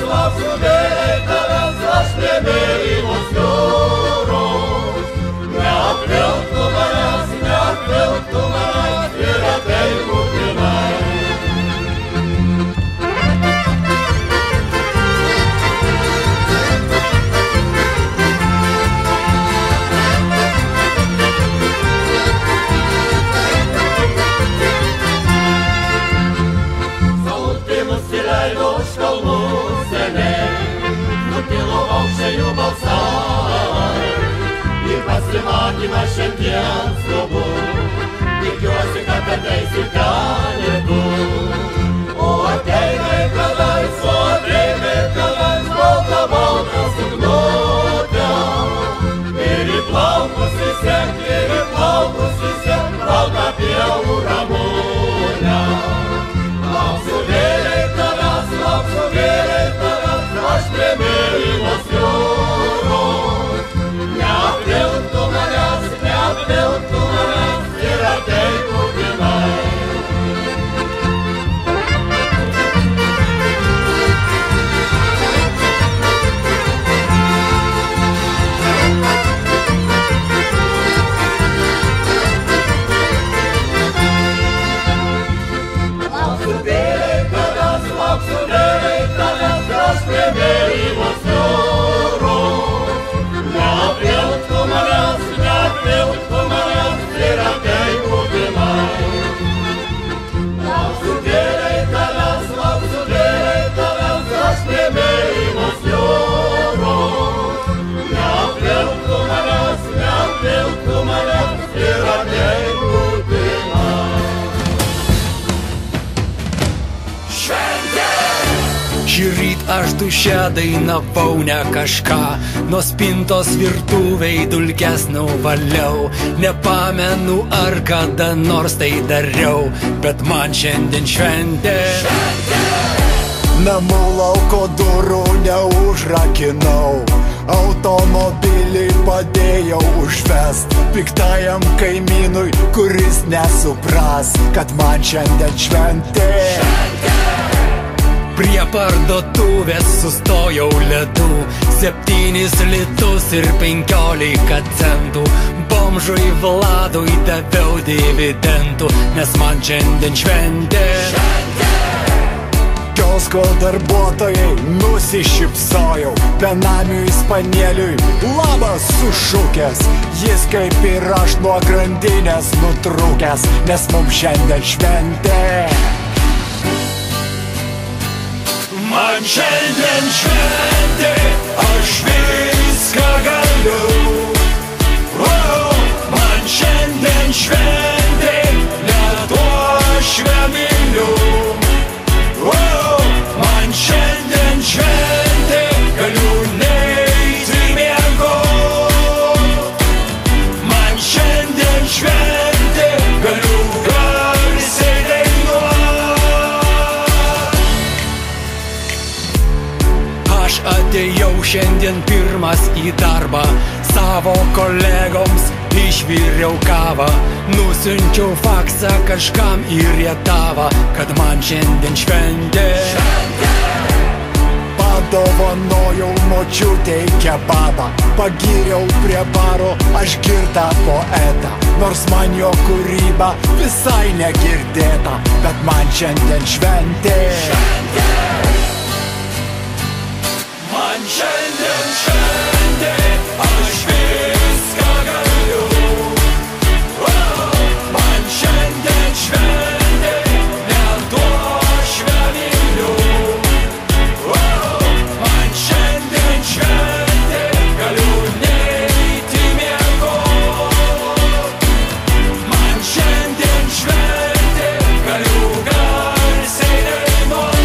lauksiu vėliai tavęs, aš prie mėlynos jūros. Neapvilktų manęs ir ateik būtinai. Jų balsai į pasimatymą šiandien skubu, tikiuosi, kad ateisi ten ir tu. O ateina kadais, balta suknutė, ir į plaukus visek, balta pievų ramunė. Lauksiu vėliai tavęs, aš prie mėlynos jūros. Neapvilktų manęs ir ateik būtinai. Lauksiu vėliai tavęs, aš prie mėlynos jūros. Neapvilktų manęs ir ateik būtinai. Lauksiu vėliai tavęs, aš prie mėlynos jūros. Neapvilktų manęs ir ateik būtinai. Šįryt aš duše dainavau ne kažką, nuo spintos virtuvei dulkes nuvaliau. Nepamenu, ar kada nors tai dariau, bet man šiandien šventė. Namų lauko durų neužrakinau, automobilį padėjau užvest piktajam kaimynui, kuris nesupras, kad man šiandien šventė. Prie parduotuvės sustojau ledų, 7 litus ir 15 centų. Bomžui Vladui daviau dividendų, nes man šiandien šventė. Kiosko darbuotojai nusišypsojau, benamiui Ispanėliui labas sušukęs. Jis kaip ir aš nuo grandinės nutrūkęs, nes mums šiandien šventė. Man šiandien šventė, aš viską galiu. Man šiandien šventė, net uošvę myliu. Man šiandien šventė, galiu neiti miegot. Man šiandien šventė, galiu garsiai dainuot. Aš atėjau šiandien pirmas į darbą, savo kolegoms išviriau kavą. Nusiunčiau faksą kažkam į Rietavą, kad man šiandien šventė. Padovanojau močiutei kebabą, pagyriau prie baro aš girtą poetą. Nors man jo kūryba visai negirdėta, bet man šiandien šventė. Man šiandien šventė, aš viską galiu. Man šiandien šventė, net uošvę myliu. Man šiandien šventė, galiu neiti miegot. Man šiandien šventė, galiu garsiai dainuot.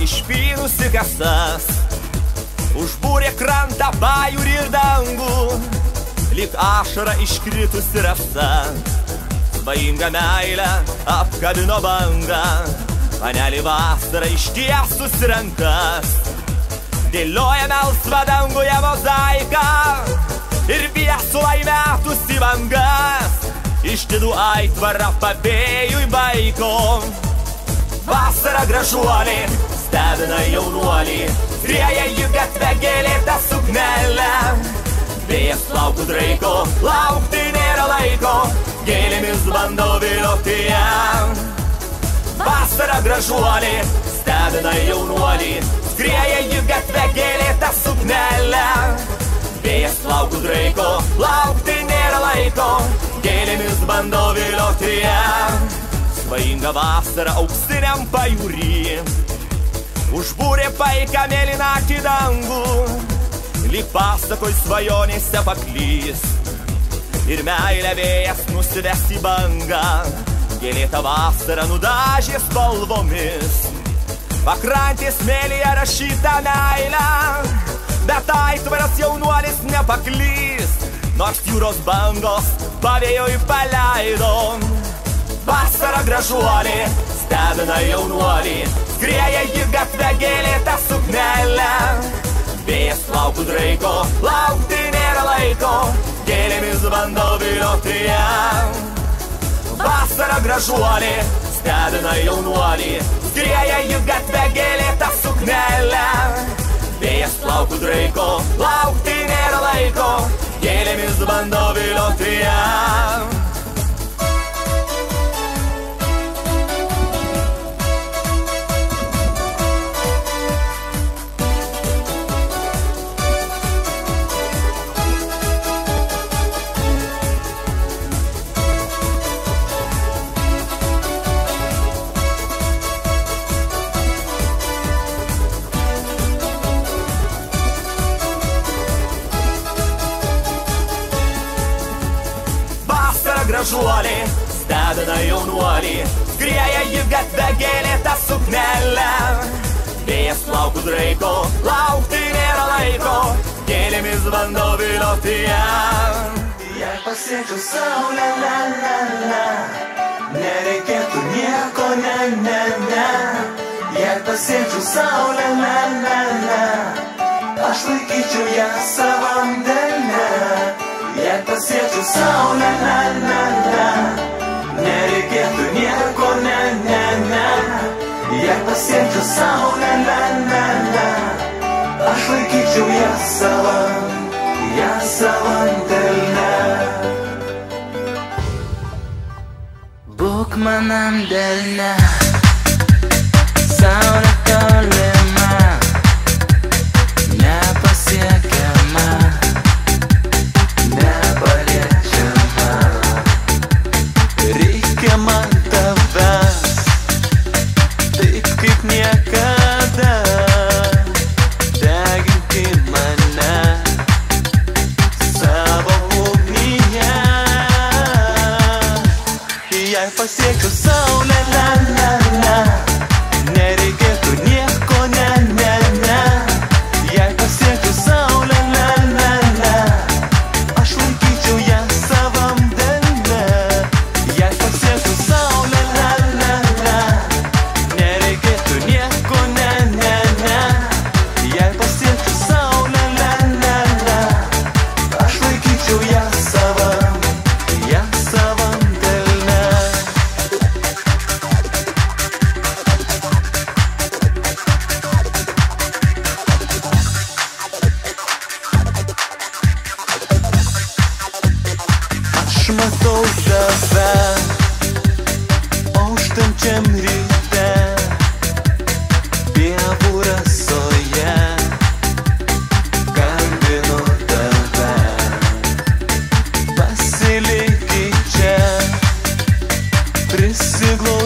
išpynusi kasas, užbūrė krantą, pajūrį ir dangų, lyg ašara iškritusi rasa. Svajinga meilė apkabino bangą, panelį vasarą ištiesusi rankas. Dėlioja melsvą danguje mozaiką ir viesulą įmetusi bangas. Ištidų aitvarą pavėjui baiko. Vasara gražuolė stebina jaunuolį, skrieja jų gatvę gėlėtą suknelę. Vėjas plaukų draiko, laukti nėra laiko, gėlėmis bandau vilioti jam. Vasara gražuolė stebina jaunuolį, skrieja jų gatvę gėlėtą suknelę. Vėjas plaukų draiko, laukti nėra laiko, gėlėmis bando vilioti jam. Svajinga vasara auksiniam pajūry, užbūrė paiką mėlynakį dangų, lyg pasakoj svajonėse paklys, ir meilę vėjas nusives į bangą. Gėlėta vasara nudažė spalvomis, pakrantės smėlyje rašyta meilė, bet aitvaras jaunuolis nepaklys, nors jūros bangos pavėjoj paleido. Vasara gražuolė stebina jaunuolį, skrieja jį gatvę gėlėtą suknelę. Vėjas plaukų draiko, laukti nėra laiko, gėlėmis bandau vilioti jam. Vasara gražuolė stebina jaunuolį, skrieja jį gatvę gėlėtą suknelę. Vėjas plaukų draiko, laukti nėra laiko, gėlėmis bando vilioti jam. Gražuolė stebina jaunuolį, skrieja jį gatvę gėlėtą suknelę. Vėjas plaukų draiko, laukti nėra laiko, gėlėmis bando vilioti jam. Jei pasiekčiau saulę, la la la, nereikėtų nieko, ne ne ne. Jei pasiekčiau saulę, la la la, aš laikyčiau ją savam delne. Jei pasiekčiau saulę, la la la, nereikėtų nieko, ne ne ne. Jei pasiekčiau saulę, la la la, aš laikyčiau ją savam delne. Būk manam delne, saulė tolima, nepasiekiama, nepaliečiama. Reikia man tavęs, taip kaip niekada, deginti mane savo ugnyje. Jei pasiekčiau saulę, la la la, nereikėtų nieko, ne ne ne. Jei pasiekčiau saulę, la la la, aš laikyčiau ją savam delne. Jei pasiekčiau saulę, la la la, nereikėtų nieko, ne ne ne. Jei pasiekčiau saulę, la la la, aš laikyčiau ją savam delne. Aš matau tave auštančiam ryte, pievų rasoje, garbinu tave. Pasiliki čia, prisiglaudžiu